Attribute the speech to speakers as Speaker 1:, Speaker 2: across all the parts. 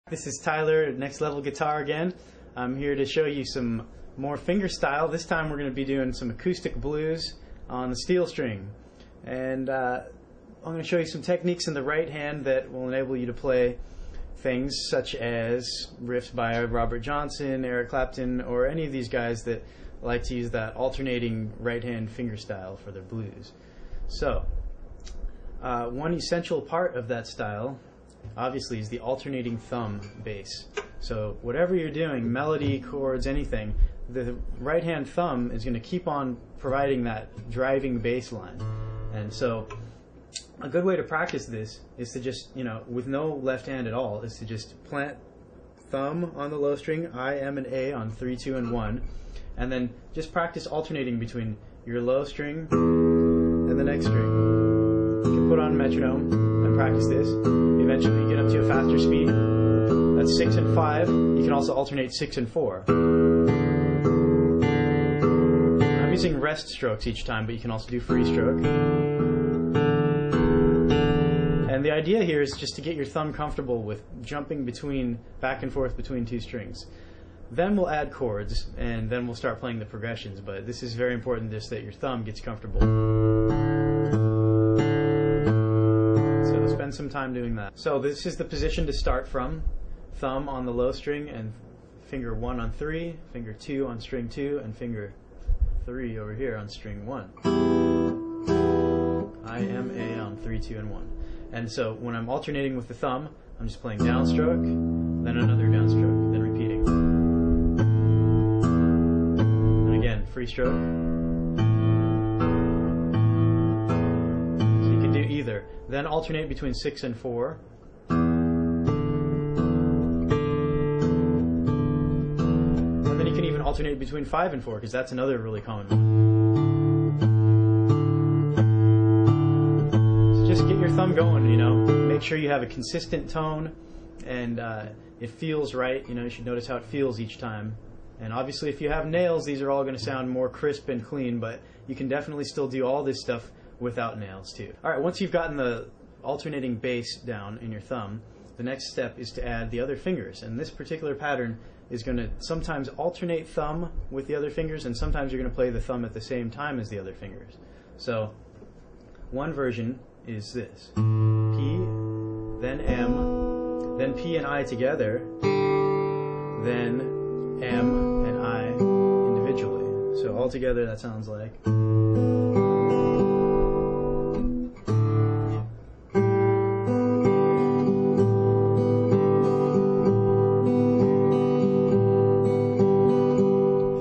Speaker 1: This is Tyler at Next Level Guitar again. I'm here to show you some more fingerstyle. This time we're going to be doing some acoustic blues on the steel string. And I'm going to show you some techniques in the right hand that will enable you to play things such as riffs by Robert Johnson, Eric Clapton, or any of these guys that like to use that alternating right hand fingerstyle for their blues. So, one essential part of that style obviously is the alternating thumb bass. So whatever you're doing, melody, chords, anything, the right hand thumb is going to keep on providing that driving bass line. And so a good way to practice this is to just, with no left hand at all, is to just plant thumb on the low string, I, M, and A on 3, 2, and 1, and then just practice alternating between your low string and the next string. You can put on a metronome and practice this. Eventually you get up to a faster speed. That's 6 and 5. You can also alternate 6 and 4. I'm using rest strokes each time, but you can also do free stroke. And the idea here is just to get your thumb comfortable with jumping back and forth between two strings. Then we'll add chords, and then we'll start playing the progressions, but this is very important just that your thumb gets comfortable. So spend some time doing that. So this is the position to start from. Thumb on the low string and finger 1 on 3, finger 2 on string 2, and finger 3 over here on string 1. I, M, A on 3, 2, and 1. And so when I'm alternating with the thumb, I'm just playing downstroke, then another downstroke, then repeating. And again, free stroke. So you can do either. Then alternate between 6 and 4. And then you can even alternate between 5 and 4, because that's another really common one. Just get your thumb going, make sure you have a consistent tone and it feels right. You should notice how it feels each time. And obviously if you have nails, these are all going to sound more crisp and clean, but you can definitely still do all this stuff without nails too. Alright, once you've gotten the alternating bass down in your thumb, the next step is to add the other fingers. And this particular pattern is going to sometimes alternate thumb with the other fingers, and sometimes you're going to play the thumb at the same time as the other fingers. So one version is this: P, then M, then P and I together, then M and I individually. So all together that sounds like. If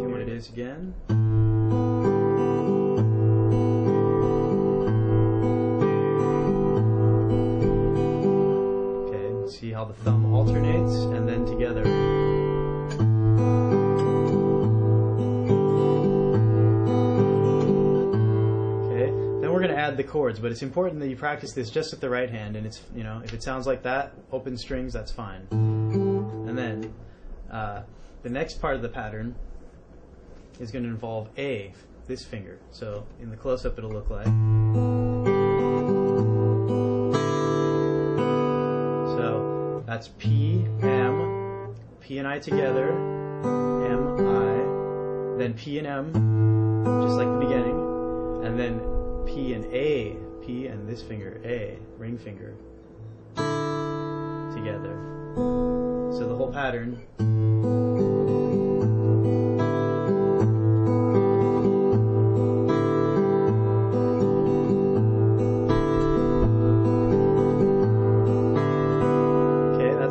Speaker 1: you want it is again. See how the thumb alternates, and then together. Okay, then we're going to add the chords, but it's important that you practice this just with the right hand, and it's, if it sounds like that, open strings, that's fine. And then the next part of the pattern is going to involve A, this finger. So in the close-up it'll look like. That's P, M, P and I together, M, I, then P and M, just like the beginning, and then P and A, P and this finger, A, ring finger, together. So the whole pattern.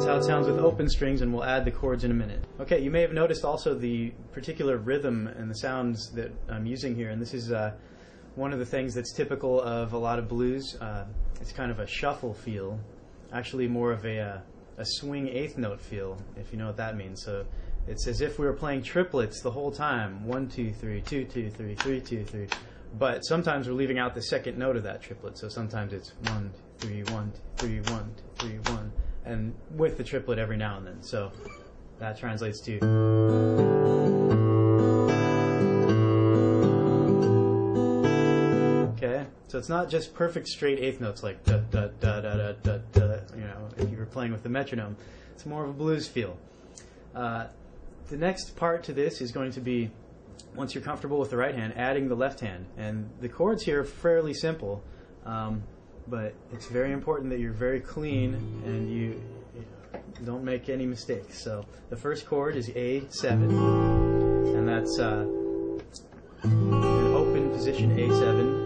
Speaker 1: How it sounds with open strings, and we'll add the chords in a minute. Okay, you may have noticed also the particular rhythm and the sounds that I'm using here, and this is one of the things that's typical of a lot of blues. It's kind of a shuffle feel, actually more of a swing eighth note feel, if you know what that means. So it's as if we were playing triplets the whole time, 1, 2, 3, 2, 2, 3, 3, 2, 3. But sometimes we're leaving out the second note of that triplet, so sometimes it's 1, 2, 3, 1, 2, 3, 1, 2, 3, 1. And with the triplet every now and then. So that translates to. Okay. So it's not just perfect straight eighth notes like da da da da da da da. You know, if you were playing with the metronome, it's more of a blues feel. The next part to this is going to be, once you're comfortable with the right hand, adding the left hand. And the chords here are fairly simple, but it's very important that you're very clean and you don't make any mistakes. So the first chord is A7, and that's an open position A7.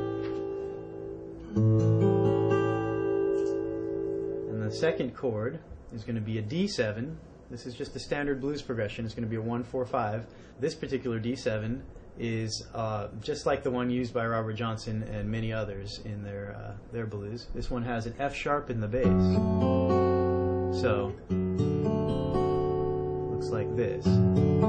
Speaker 1: And the second chord is going to be a D7. This is just a standard blues progression. It's going to be a 1-4-5. This particular D7 is just like the one used by Robert Johnson and many others in their blues. This one has an F sharp in the bass. So looks like this. And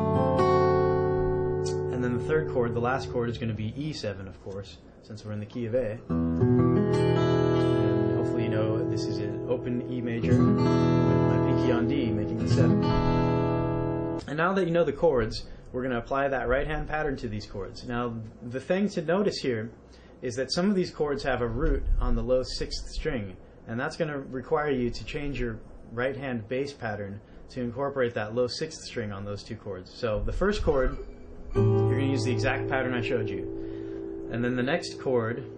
Speaker 1: then the third chord, the last chord, is going to be E7, of course, since we're in the key of A. And hopefully you know this is an open E major with my pinky on D, making the 7. And now that you know the chords, we're going to apply that right hand pattern to these chords. Now, the thing to notice here is that some of these chords have a root on the low 6th string, and that's going to require you to change your right hand bass pattern to incorporate that low 6th string on those two chords. So the first chord, you're going to use the exact pattern I showed you. And then the next chord,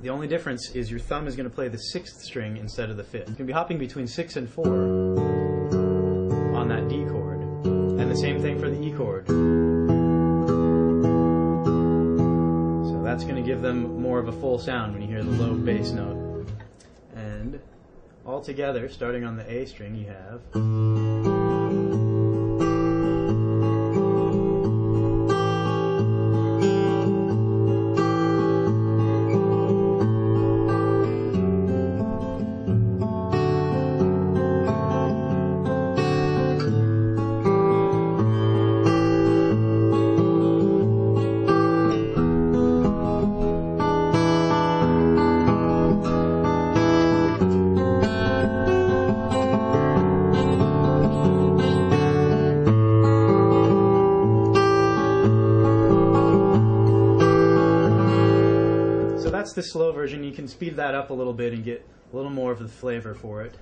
Speaker 1: the only difference is your thumb is going to play the 6th string instead of the 5th. You're going to be hopping between 6 and 4 on that D chord. And the same thing for the E chord. So that's going to give them more of a full sound when you hear the low bass note. And all together, starting on the A string, you have... That's the slow version. You can speed that up a little bit and get a little more of the flavor for it.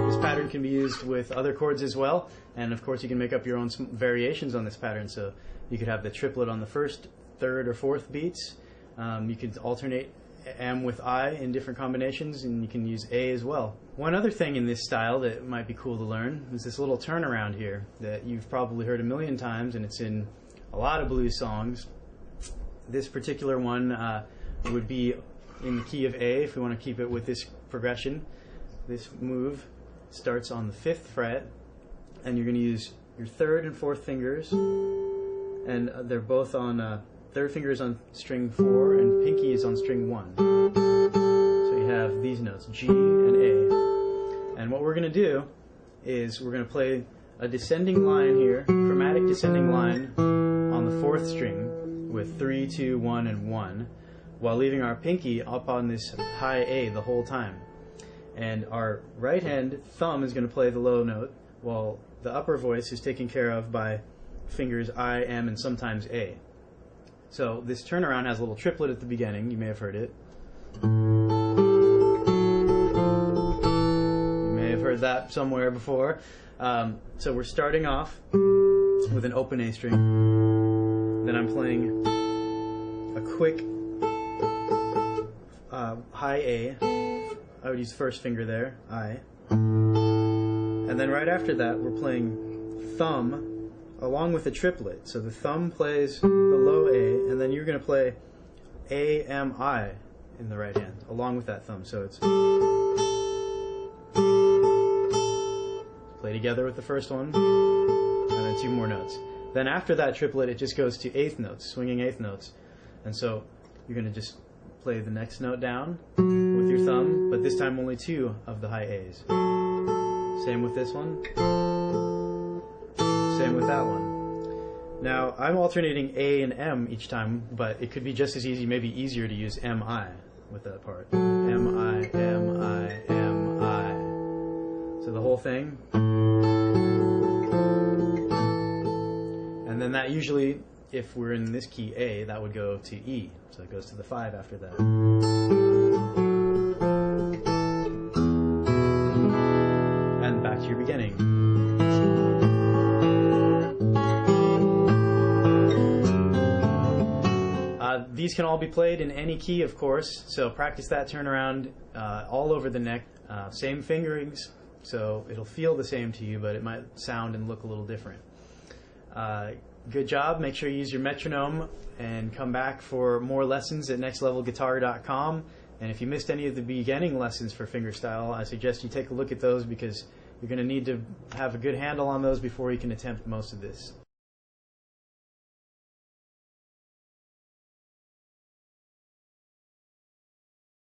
Speaker 1: This pattern can be used with other chords as well, and of course you can make up your own variations on this pattern. So you could have the triplet on the first, third, or fourth beats. You could alternate M with I in different combinations, and you can use A as well. One other thing in this style that might be cool to learn is this little turnaround here that you've probably heard a million times, and it's in a lot of blues songs. This particular one would be in the key of A if we want to keep it with this progression. This move starts on the 5th fret, and you're going to use your 3rd and 4th fingers, and they're both on 3rd finger is on string 4 and pinky is on string 1. So you have these notes, G and A. And what we're going to do is we're going to play a descending line here, chromatic descending line on the 4th string with 3, 2, 1, and 1, while leaving our pinky up on this high A the whole time. And our right hand thumb is going to play the low note, while the upper voice is taken care of by fingers I, M, and sometimes A. So this turnaround has a little triplet at the beginning. You may have heard it. You may have heard that somewhere before. So we're starting off with an open A string. Then I'm playing a quick high A. I would use first finger there, I. And then right after that, we're playing thumb along with a triplet. So the thumb plays the low A, and then you're going to play A, M, I in the right hand, along with that thumb. So it's play together with the first one, and then 2 more notes. Then after that triplet, it just goes to 8th notes, swinging 8th notes. And so you're going to just play the next note down with your thumb, but this time only 2 of the high A's. Same with this one. Same with that one. Now, I'm alternating A and M each time, but it could be just as easy, maybe easier to use M-I with that part. M-I, M-I, M-I. whole thing. And then that usually, if we're in this key A, that would go to E. So it goes to the 5 after that. And back to your beginning. These can all be played in any key, of course, so practice that turnaround all over the neck. Same fingerings, so it'll feel the same to you, but it might sound and look a little different. Good job. Make sure you use your metronome and come back for more lessons at nextlevelguitar.com. And if you missed any of the beginning lessons for fingerstyle, I suggest you take a look at those because you're going to need to have a good handle on those before you can attempt most of this.